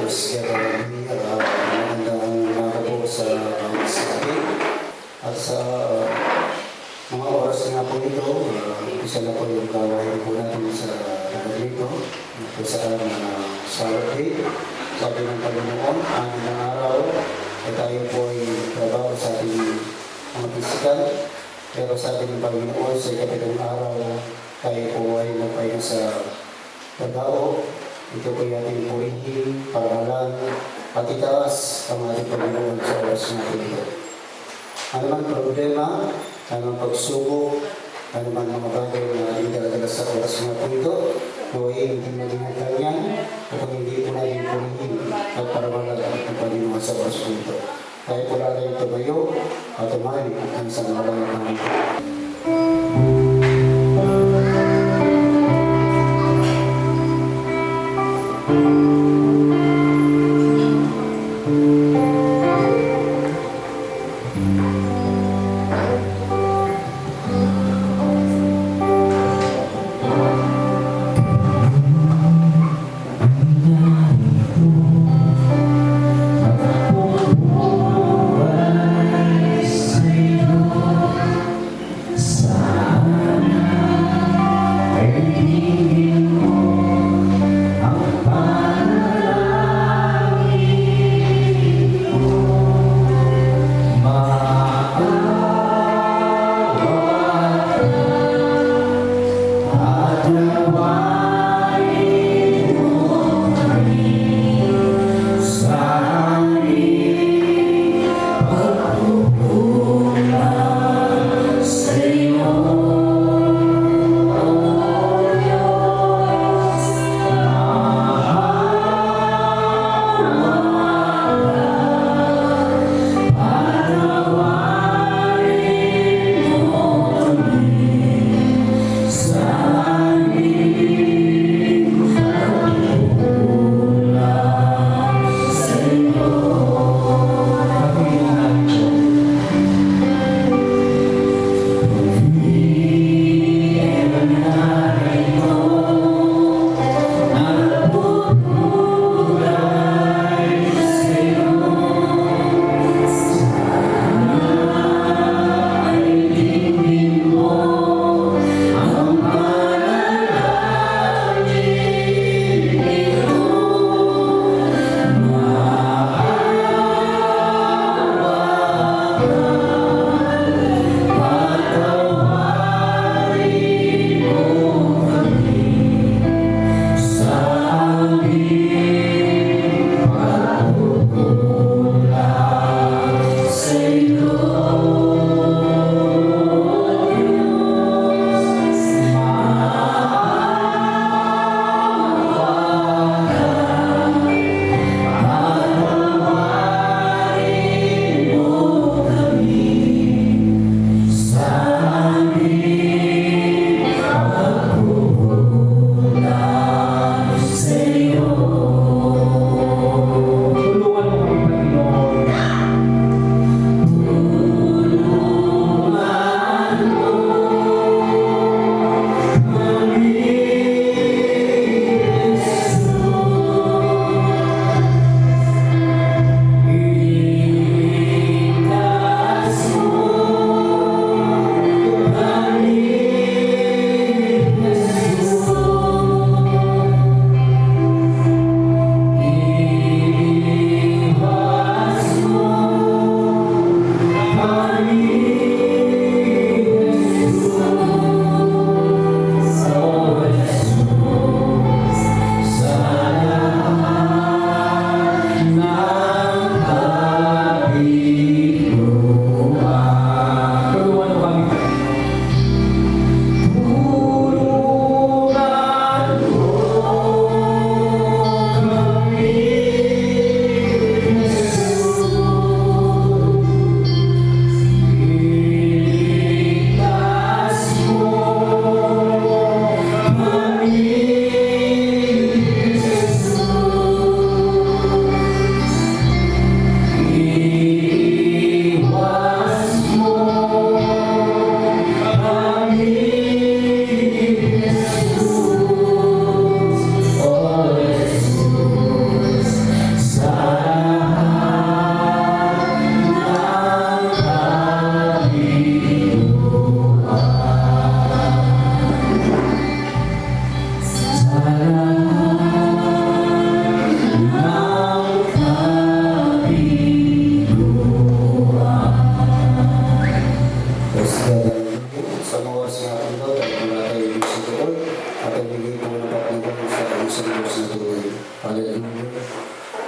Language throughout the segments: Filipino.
Diyos magandang umaga po sa gabi at sa mga oras nga po ito, isa na po yung gawain po natin sa gabi ito kung saan Saturday, sabi ng Panginoon, anim na araw ay tayo po ay trabaho sa ating mga pisikal, pero sabi ng Panginoon sa ikapitong araw tayo po ay magpahinga sa trabaho. Ito po yung ating purihin, paralan, at itaas ang ating Panginoon sa oras natin ito. Ano man problema, ano man pagsubok, ano man mga bagay na ating dalagala sa oras natin ito, naway hindi maging hanggang upang hindi po natin purihin at paralan ang Panginoon sa oras ito. Tayo po natin tumayo at tumahin ang isang malang namin.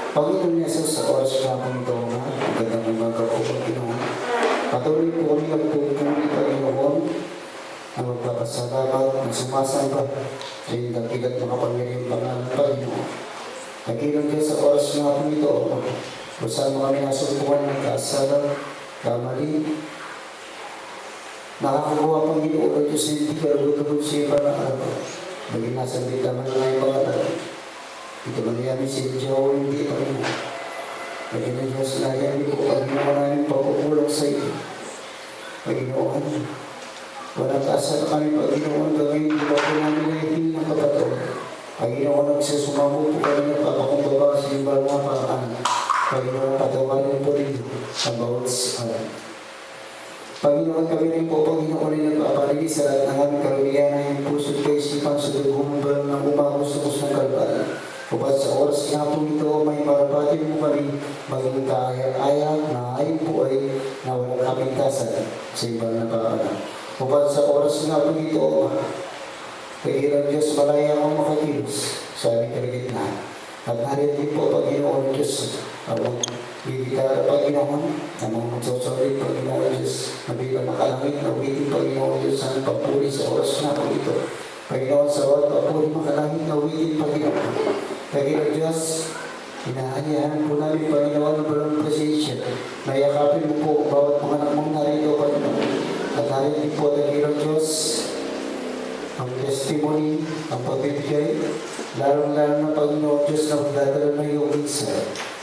Panginoon Jesus, sa oras na po ito, magandang umaga po, Panginoon. Patuloy po kami nagpupuli, Panginoon, na magpapasalamat, na sumasamba sa iyong dakilat makapangyarihang pangalan, Panginoon. Nagilang Diyos sa oras na po ito, kung saan mga kami nasumpukan ng kasalan, kamali, nakakuha Panginoon o Diyos, hindi ka lutubod siya para araw. Maging nasa bita man na ngayong pangalan. Ito mangyari si Diyo, hindi Panginoon. Maging na Diyos na yan, po Panginoon namin pagkukulang sa iyo. Panginoon, walang kaasa na kami, Panginoon, gawin, di ba po namin na hindi ng kapatid. Panginoon, nagsusumamo po kami na papakumbaba sa iyong mga paraan. Panginoon, patawarin po rin ang bawat alam. Panginoon, kami rin po, Panginoon, ay nagpaparili sa lahat ng aming karamihan na yung puso at kaisipan sa dugumban ng umahos-sus ng kalbalan. Upat sa oras nga po ito, may marapatin mo kami, maging kaaya-aya na ayon po ay nawalang kapintasan sa ibang nakaalam. Upat sa oras nga po ito, kagilang Diyos, malaya akong makakilos sa aming kalagitnaan. At narin din po, Panginoon Diyos, ang bibigara, Panginoon, ang mga magsusulit, Panginoon Diyos, na bilang makalangit na uwitin, Panginoon Diyos, ang papuri sa oras na po ito. Panginoon, sa oras papuri makalangit na uwitin, Panginoon. Kagilang Diyos, inaanyahan po namin, Panginoon, ng walang pasensya. Nayakapin mo po bawat mga anak mong narito, Panginoon. At narin din po, Kagilang Diyos, ang testimony, ang pagbibigay, lalong-lalo na Panginoon Diyos na magdadala na iyong isa.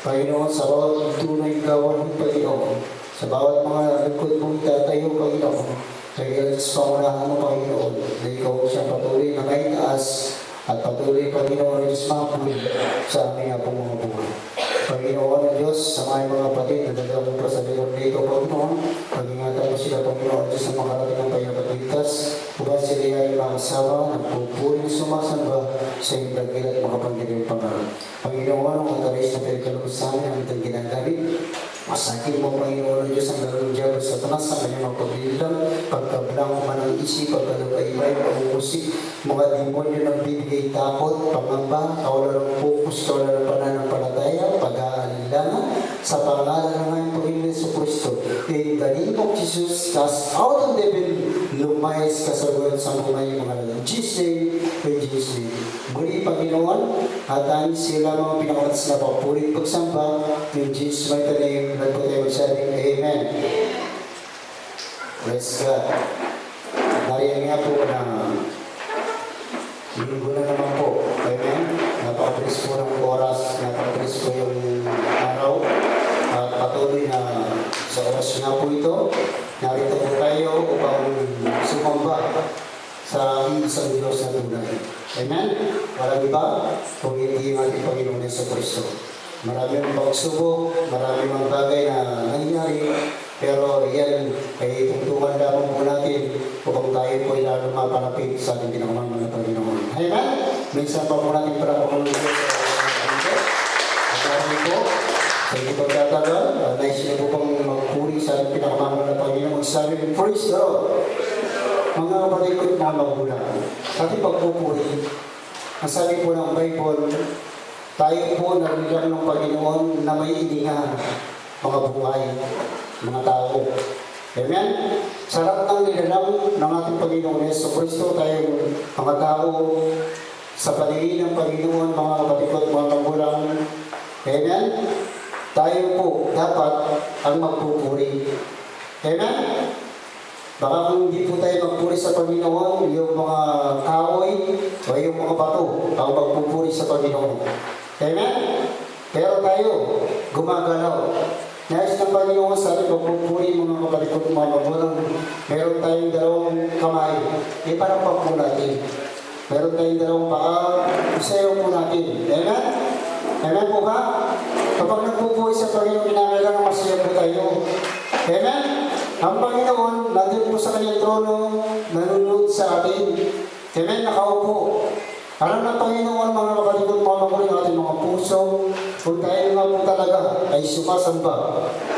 Panginoon, sa bawat tunay gawain, Panginoon, sa bawat mga likod mong itatayo, Panginoon, kaya sa pangunahan mo, Panginoon, na ikaw siyang patuloy na may taas at patuloy, Panginoon, na Diyos mapuli sa aming apong mga buhay. Panginoon na Diyos, sa mga kapatid na dadawang pa sa lugar dito, Panginoon, pag-ingatan mo sila, Panginoon, Diyos na makarating ng payapat ligtas, upang sila ay makasawa, nagpupuring sumasamba sa iyong dagilat makapangyarihang pangalan. Panginoon, ang matalis na pinagkalusan ang itong ginagamit, masakin mo, Panginoon, Diyos, ang lalong diyago sa tanas sa kanyang mga pagbilang, pagkablang man ang isip, pagkalabay-bay, pag-uusik, mga demonyo ng bibigay takot, pangamba, kawalan ng focus, kawalan ng pananampalataya, pag-aalala, sa pangalan ng ngayong Panginoon Yesu Cristo. In the name of Jesus, cast out of devil, lumayas ka sa buwan sa mga mga lalang. Jesus name, in Jesus name. Muli, Panginoon, at ang sila mga pinakatas na papulit pagsamba, in Jesus' mighty name, nagpatay magsabing, Amen. Praise God. Nariyan nga po na linggo na naman po. Amen. Napaka-tris po ng oras, napaka-tris po yung araw. At patuloy na sa oras nga po ito, narito po tayo upang sumamba sa isang Diyos na tunay. Amen? Walang iba, kung hindi yung ating Panginoon Yesu Cristo. Maraming pagsubok, maraming mga bagay na nangyari, pero yan ay tungtungan lamang po natin upang tayo po ay lalo mapalapit sa ating pinakamahal na Panginoon. Amen? Minsan pa po natin para po kung sa at maraming po, sa hindi pagkatagal, nais niyo po pang magpuri sa ating pinakamahal na Panginoon. Magsabi, praise the Lord! Mga kapatid ko na magulang, sa ating pagpupuri, ang sabi po ng Bible, tayo po narilang ng Panginoon na may iningan mga buhay, mga tao. Amen? Sa lahat ng nilalang ng ating Panginoon Yesu Cristo, tayo mga tao sa paningin ng Panginoon, mga kapatid ko at mga magulang. Amen? Tayo po dapat ang magpupuri. Amen? Baka kung hindi po tayo magpuri sa Panginoon, yung mga kahoy o yung mga bato ang magpupuri sa Panginoon. Amen? Pero tayo, gumagalaw. Nais ng Panginoon sa ating magpupuri mga kapatid ko mga magulang. Meron tayong dalawang kamay. Iparapag po natin. Meron tayong dalawang paa. Isayaw po natin. Amen? Amen po ba? Kapag nagpupuri sa Panginoon, kinakailangan masaya po tayo. Amen? Ang Panginoon, nandun po sa kanyang trono, nanonood sa atin. Amen? Nakaupo. Alam ng Panginoon, mga kapatid at mga magulang ng ating mga puso, kung tayo nga po talaga ay sumasamba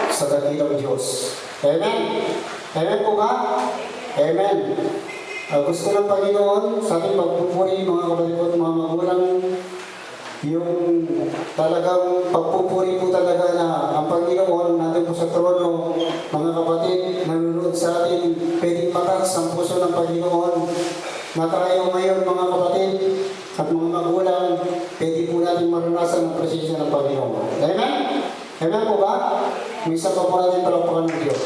sa dakilang Diyos. Amen? Amen po ba? Amen. Gusto ng Panginoon sa ating pagpupuri, mga kapatid at mga magulang, yung talagang pagpupuri po talaga na ang Panginoon nandun po sa trono, mga kapatid, nanonood sa atin, pwedeng patas ang puso ng Panginoon na tayo ngayon mga kapatid at mga magulang, pwede po natin maranasan ang presensya ng Panginoon. Amen? Amen po ba? Minsan pa po natin palakpakan ng Diyos.